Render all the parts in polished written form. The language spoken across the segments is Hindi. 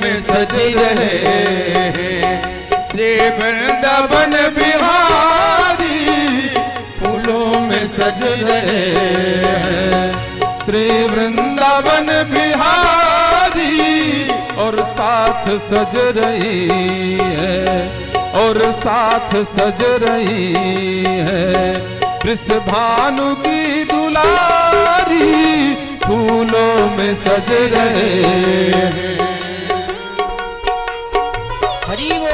में सज रहे हैं। श्री वृंदावन बिहारी फूलों में सज रहे हैं। श्री वृंदावन बिहारी और साथ सज रही है, और साथ सज रही है। वृषभानु की दुलारी फूलों में सज रहे हैं। हरि बोल।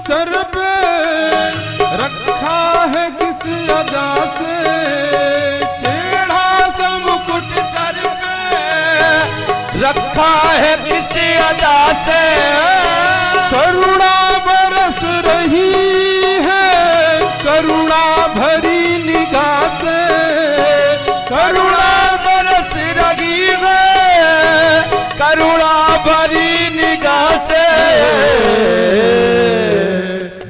सर पे रखा है किस अदा से, टेढ़ा सा मुकुट सर पे रखा है किस अदा से। करुणा बरस रही है करुणा भरी निगाह से, करुणा बरस रही है करुणा भरी निगाह से।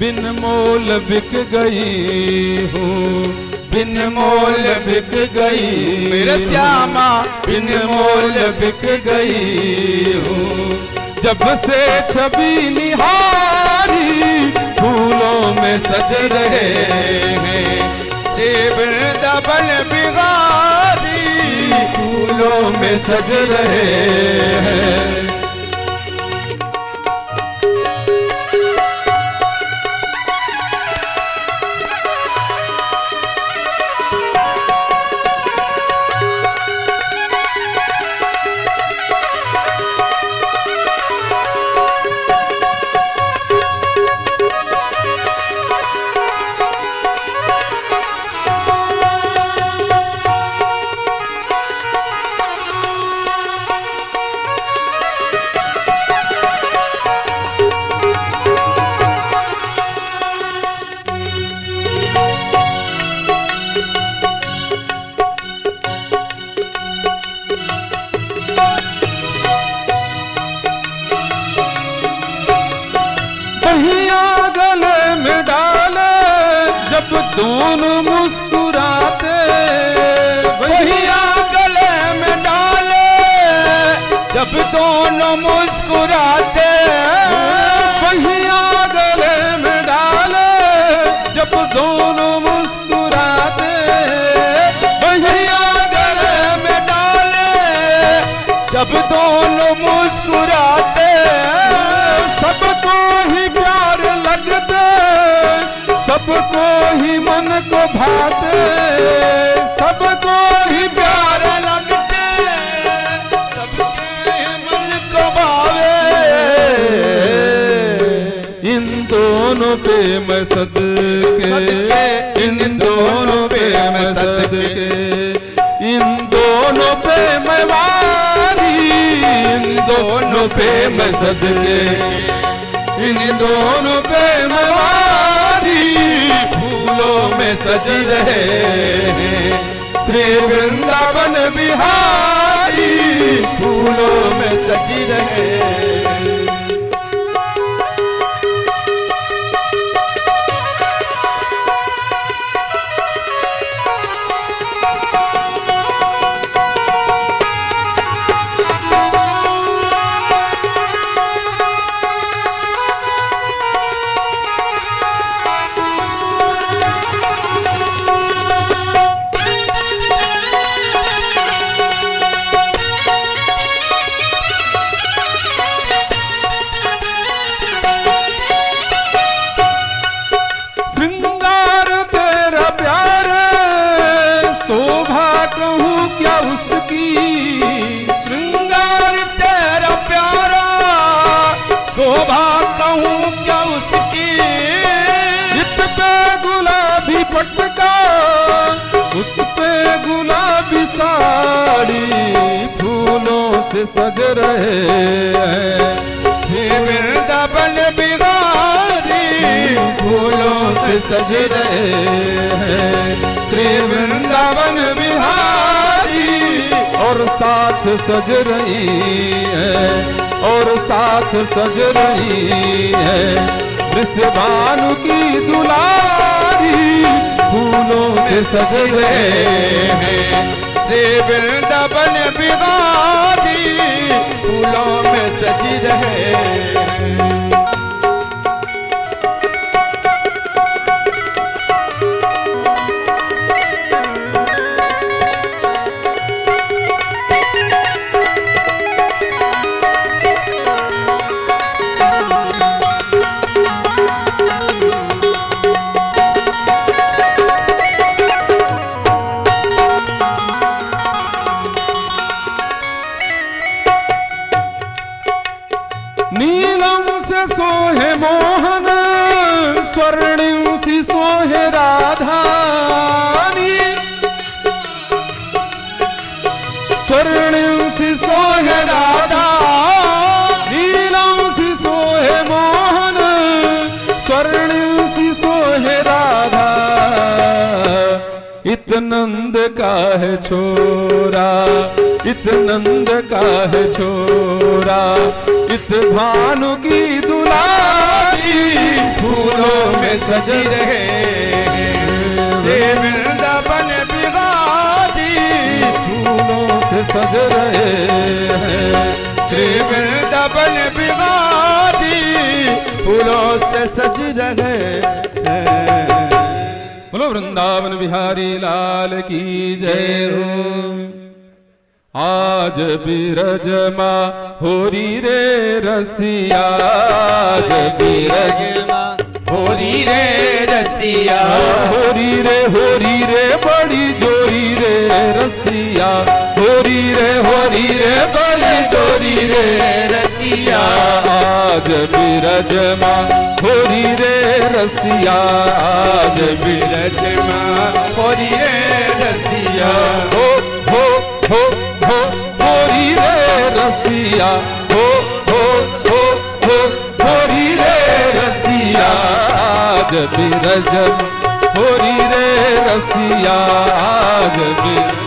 बिन मोल बिक गई हूँ, बिन मोल बिक गई मेरे श्यामा, बिन मोल बिक गई हूँ। जब से छवि निहारी फूलों में सज रहे हैं। श्री वृंदावन बिहारी फूलों में सज रहे हैं। जब दोनों मुस्कुराते, बहिया गले में डाले जब दोनों मुस्कुराते। बहिया गले में डाले जब दोनों मुस्कुराते। बहिया गले में डाले जब दोनों मुस्कुराते। सबको ही प्यार लगते, सबको ही मन को भाते, सबको ही प्यार लगते, सबके मन को भावे। इन दोनों पे मैं सदके, इन दोनों पे मैं सदके, इन दोनों पे मैं वारी, इन दोनों पे मैं सदके, इन दोनों पे मैं फूलों में सज रहे हैं। श्री वृंदावन बिहारी फूलों में सज रहे हैं। शोभा कहूँ क्या उसकी, जित पे गुलाबी पटका उस पे गुलाबी साड़ी फूलों से सज रहे हैं। वृंदावन बिहारी से सज रहे हैं श्री वृंदावन बिहारी, और साथ सज रही है, और साथ सज रही है वृषभानु की दुलारी, फूलों से सज रहे हैं श्री वृंदावन बिहारी, फूलों में सज रहे हैं। नीलम से सोहे मोहन, स्वर्णिम सी सोहे राधानी, स्वर्णिम सी सोहे राधा, नीलम सी सोहे मोहन, स्वर्णिम सी सोहे राधा, इत नंद का है छोरा, इत नंद का है छोरा, इत भानु की दुलारी, फूलों में सज रहे हैं श्री वृंदावन बिहारी, फूलों से सज रहे हैं श्री वृंदावन बिहारी, फूलों से सज रहे हैं। बोलो वृंदावन बिहारी लाल की जय हो। आज बिरज माँ होरी रे रसिया, आज बिरज माँ होरी रे रसिया, होरी रे बड़ी जोरी रे रसिया, होरी रे बड़ी जोरी रे रसिया, आज बिरज माँ होरी रे रसिया, आज बिरज माँ होरी रे रसिया, हो होरी रे रसिया, हो होरी रे रसिया, आज बिरज होरी रे रसिया, आज बिरज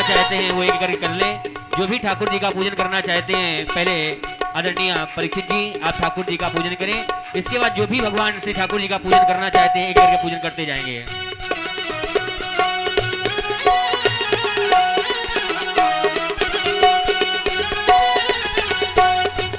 चाहते हैं वो एक करके कर ले। जो भी ठाकुर जी का पूजन करना चाहते हैं, पहले आदरणीय परीक्षित जी आप ठाकुर जी का पूजन करें। इसके बाद जो भी भगवान श्री ठाकुर जी का पूजन करना चाहते हैं, एक करके पूजन करते जाएंगे।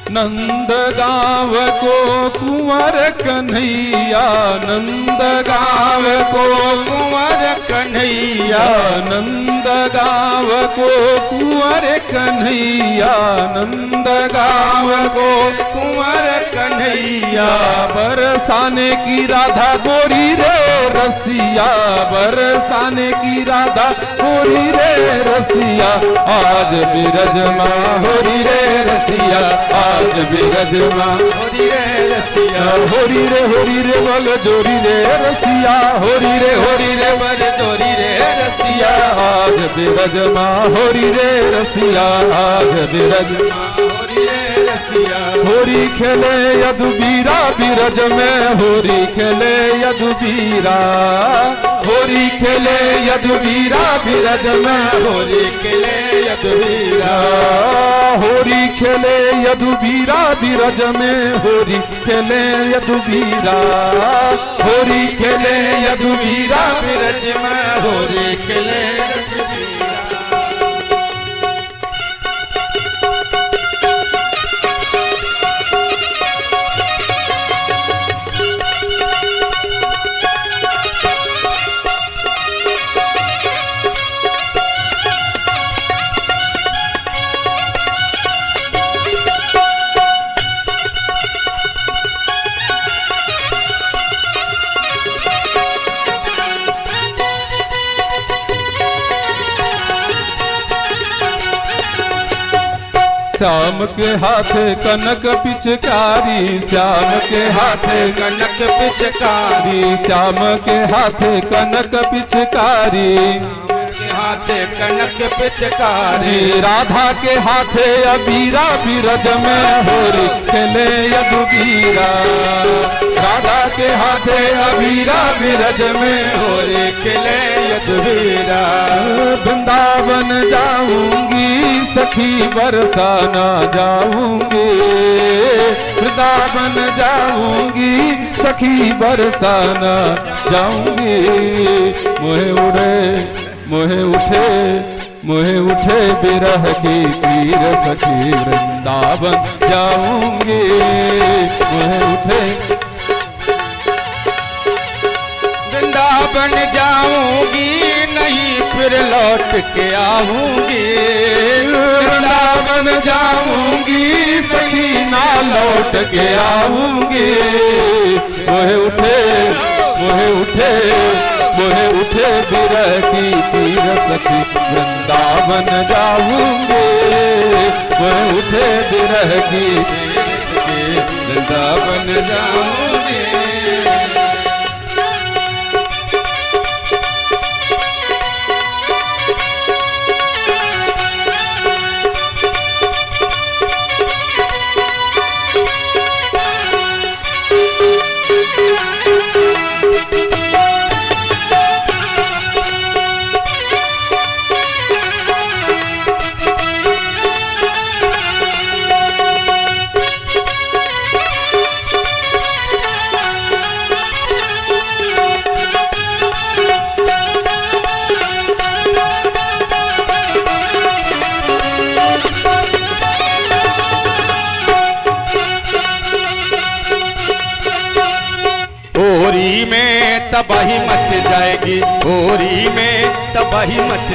नंद गाँव को कुंवर कन्हैया, नंद गाँव को कुंवर कन्हैया, नंद गाँव को कुंवर कन्हैया, नंद गाँव को कुंवर कन्हैया, बरसाने की राधा गोरी रे रसिया, बरसाने की राधा गोरी रे रसिया, आज बिरज माँ होरी रे रसिया, आज बिरज माँ होरी रे रसिया, होरी रे बल जोरी रे रसिया, होरी रे बल जोरी रे रसिया, आज बिरज माँ होरी रे रसिया, आज बिरज होरी रे रसिया, होरी खेले यदुबीरा बिरज में, होरी खेले यदुबीरा, होरी खेले यदुबीरा बिरज में, होरी खेले यदुवीरा, होरी खेले यदुबीरा बिरज में, होरी खेले यदुबीरा, होरी खेले यदुवीरा बिरज में, होरी खेले यदुवीरा। श्याम के हाथे कनक पिचकारी, श्याम के हाथे कनक पिचकारी, श्याम के हाथे कनक पिचकारी, हाथे कनक पिचकारी, राधा के हाथे अबीरा बिरज में होरी खेले यदुवीरा, राधा के हाथे अबीरा बिरज में होरी खिले यदुवीरा। वृंदावन जाऊंगी सखी बरसाना जाऊंगी, वृंदावन जाऊंगी सखी बरसाना जाऊंगी। मोहे उठे बिरह की तीर सखी वृंदावन जाऊंगी, मोहे उठे वृंदावन जाऊंगी नहीं फिर लौट के आऊंगी, वृंदावन जाऊंगी सखी ना लौट के आऊंगी। मोहे उठे बिरह की तीर सखी वृंदावन जाऊंगी, मोहे उठे बिरह की वृंदावन जाऊंगी। होरी में तबाही मच जाएगी, होरी में तबाही मच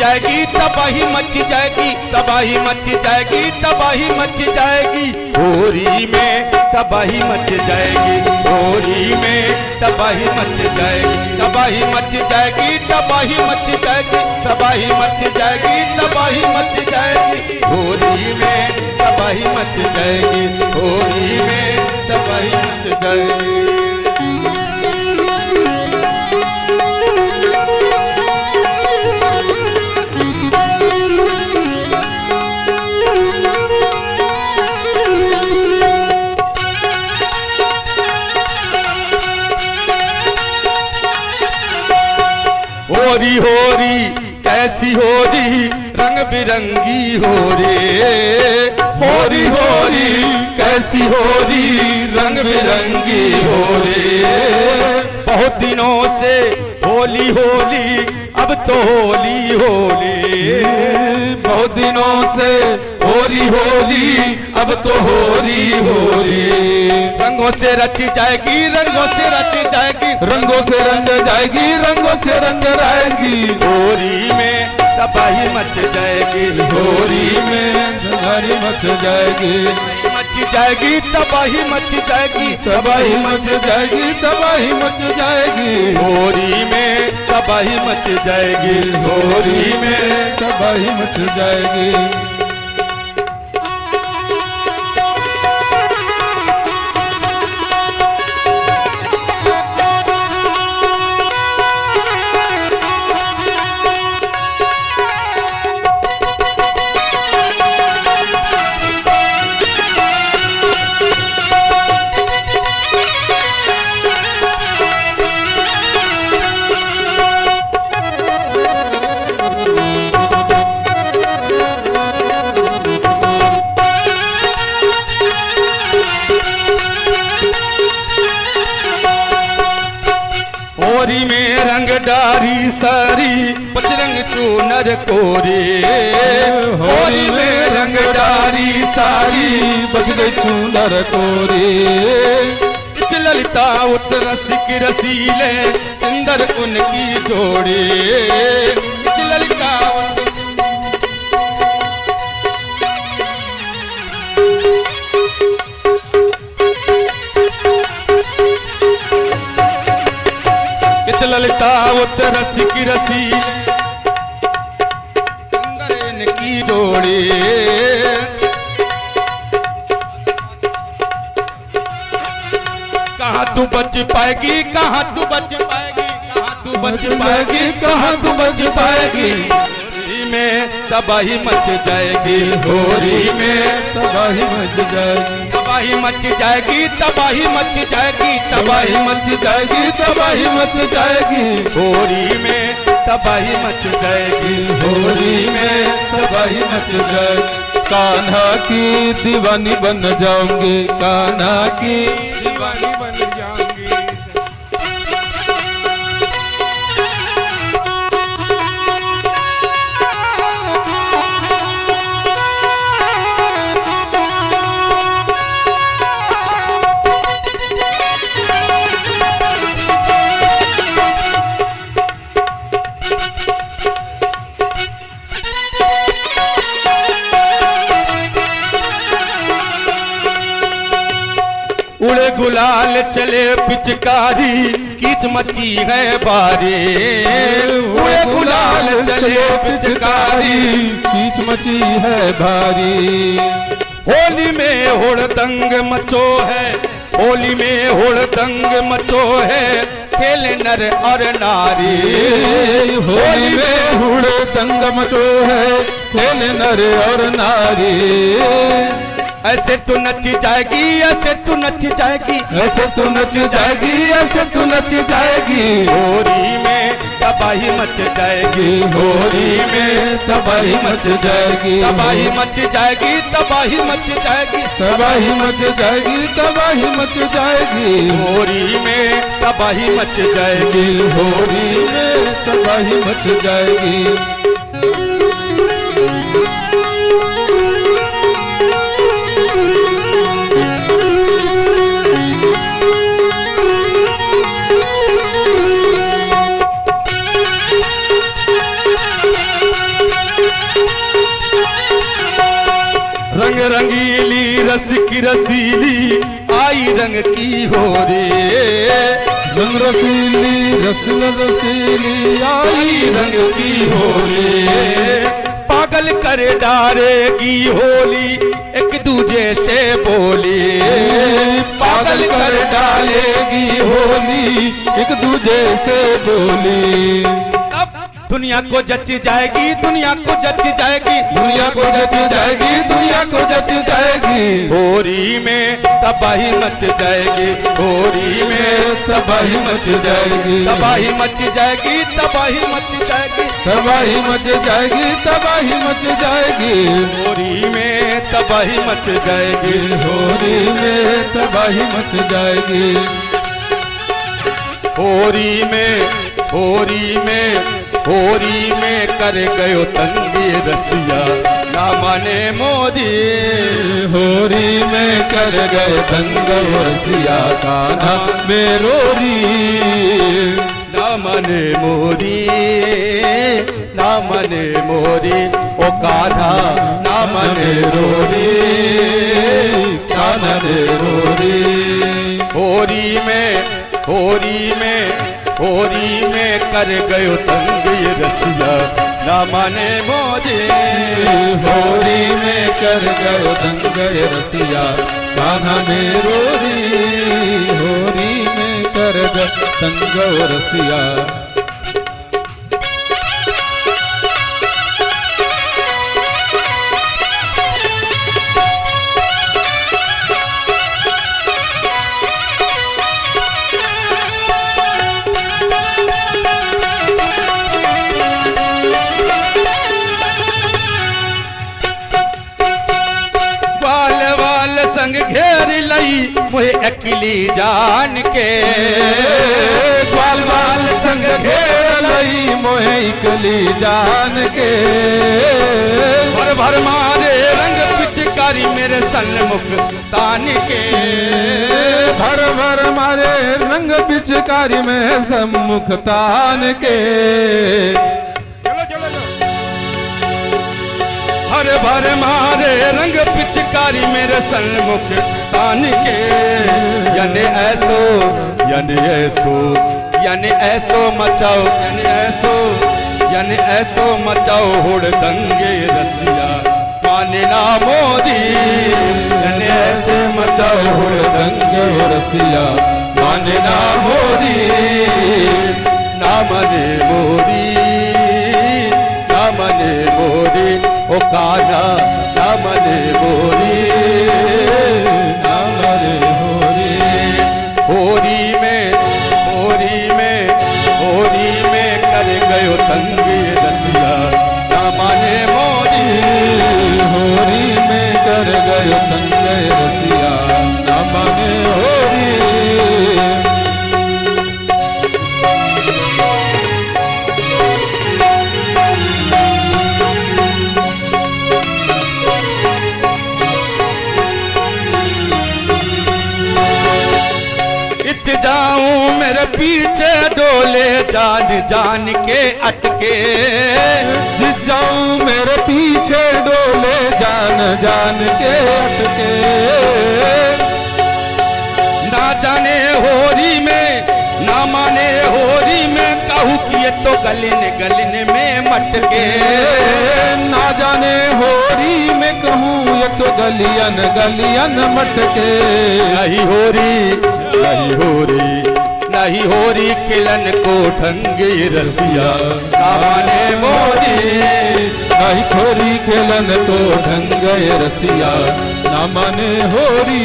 जाएगी, तबाही मच जाएगी, तबाही मच जाएगी, तबाही मच जाएगी। होरी में तबाही मच जाएगी, होरी में तबाही मच जाएगी, तबाही मच जाएगी, तबाही मच जाएगी, तबाही मच जाएगी, तबाही मच जाएगी। होरी में तबाही मच जाएगी, होरी में तबाही मच जाएगी। होरी होरी कैसी होरी रंग बिरंगी होरी, होरी होरी कैसी होरी रंग बिरंगी होरी। बहुत दिनों से होली होली अब तो होली होली, बहुत दिनों से होली होली अब तो होली होली। रंगों से रच जाएगी, रंगों से रच जाएगी, रंगों से रंग जाएगी, रंगों से रंग जाएगी। होरी में तबाही मच जाएगी, होली में तबाही मच जाएगी, मच जाएगी, तबाही मच जाएगी, तबाही मच जाएगी, तबाही मच जाएगी। होरी में तबाही मच जाएगी, होरी में तबाही मच जाएगी। होरी में रंग डारी सारी पचरंग चूनर कोरे, होरी में रंग डारी सारी बजरे चूनर कोरे। ललिता उत रसिक रसीले सुंदर उनकी जोड़ी, ललिता ललिता उत रसिक रसीले सुंदर तोड़ी। कहाँ तू बच पाएगी, कहाँ तू बच पाएगी, कहाँ तू बच पाएगी, कहाँ तू बच पाएगी। होरी में तबाही मच जाएगी, होरी में तबाही मच जाएगी, तबाही मच जाएगी, तबाही मच जाएगी, तबाही मच जाएगी, तबाही मच जाएगी। होरी में तबाही मच जाएगी, होली में तबाही मच जाएगी। कान्हा की दीवानी बन जाऊंगी, कान्हा की दीवानी बन जाऊंगी। उड़े गुलाल चले पिचकारी, कीच मची है बारी। उड़े गुलाल चले पिचकारी, कीच मची है भारी। होली में हुड़दंग मचो है, होली में हुड़दंग मचो है, खेले नर और नारी। होली में हुड़दंग मचो है, खेले नर और नारी। ऐसे तू नच जाएगी, ऐसे तू नच जाएगी, ऐसे तू नच जाएगी, ऐसे तू नच जाएगी। होली में तबाही मच जाएगी, होली में तबाही मच जाएगी, तबाही मच जाएगी, तबाही मच जाएगी, तबाही मच जाएगी, तबाही मच जाएगी। होली में तबाही मच जाएगी, होली में तबाही मच जाएगी। रंग रंगीली रस की रसीली आई रंग की हो रे। रंग रसीली रसन रसीली आई रंग की होली। पागल कर डालेगी होली एक दूजे से बोली। पागल कर डालेगी होली एक दूजे से बोली। दुनिया को जच जाएगी, दुनिया को जच जाएगी, दुनिया को जच जाएगी, दुनिया को जच जाएगी। होली में तबाही मच जाएगी, होली में तबाही मच जाएगी, तबाही मच जाएगी, तबाही मच जाएगी, तबाही मच जाएगी, तबाही मच जाएगी। होली में तबाही मच जाएगी, होली में तबाही मच जाएगी। होली में, होली में, होली में कर गयो तंगी रसिया ना माने मोदी। होली में कर गए दंग रसिया कान्हा में रोरी। ना माने मोदी, ना माने मोदी, ओ कान्हा ना माने रोरी, कान्हा ने रोरी। होली में, होली में, होली में कर गयो तंग ये रसिया ना माने मोदी। होली में कर गयो दंग रसिया कान्हा में रोरी। होली में कर गयो दंग रसिया। संग घेर लई मुझे अकेली जान के। ग्वाल वाल संग घेर लई मोहे अकेली जान के। भर भर मारे रंग पिचकारी मेरे सन्मुख तान के। भर भर मारे रंग पिचकारी में सम्मुख तान के। हर भर मारे रंग पिचकारी मेरे सन्मुख तान के। यानी ऐसो, यानी ऐसो, यानी ऐसो मचाओ, यानी ऐसो, यन ऐसो मचाओ हुड़ दंगे रसिया माने ना मोदी यन ऐसे मचाओ हुड़ दंगे रसिया माने ना मोदी ना मने मोदी ना मने मोदी ओ काना ना मने मोदी ना मने होरी होरी में कर गयो तंगे रसिया ना माने मोदी होरी में कर गयो तंगे रसिया ना माने होरी इत जाऊं मेरे पीछे डोले जान जान के अटके जाऊं मेरे पीछे डोले जान जान के अटके ना जाने होरी में ना माने होरी में कहूँ कि ये तो गलिन में मटके ना जाने होरी में कहूँ ये तो गलियन मटके नहीं होरी खिलन को ढंगे रसिया ना माने मोदी नहीं खोरी खेलन को ढंगे रसिया ना माने होरी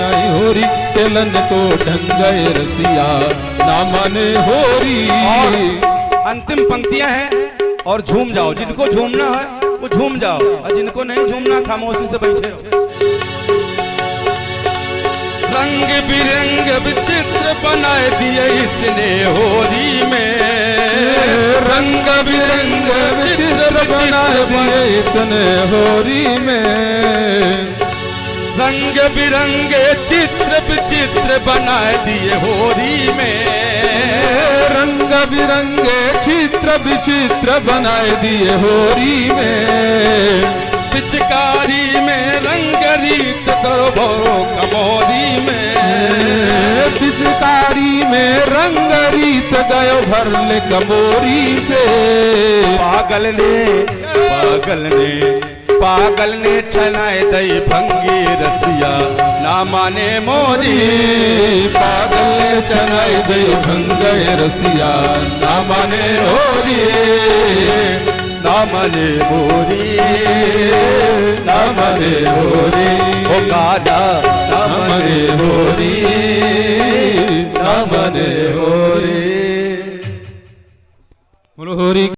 नहीं होरी खेलन को ढंगे रसिया ना माने होरी। अंतिम पंक्तियां हैं और झूम जाओ, जिनको झूमना है वो झूम जाओ और जिनको नहीं झूमना खामोशी से बैठे हो। रंग बिरंग विचित्र बनाए दिए इसने होरी में रंग बिरंग विचित्र बनाए दिए इतने होरी में रंग बिरंगे चित्र विचित्र बनाए दिए होरी में रंग बिरंगे चित्र विचित्र बनाए दिए होरी में पिचकारी में रंग रीत दरबो कमोरी में पिचकारी में रंग रीत गयो भरले कमोरी पे पागल ने छनाए दई भंगी रसिया ना माने मोदी पागल ने छनाए दई भंगे रसिया ना माने होरी ना माने मोदी ना माने होरी ओ गादा ना माने होरी ना माने होरी होरी।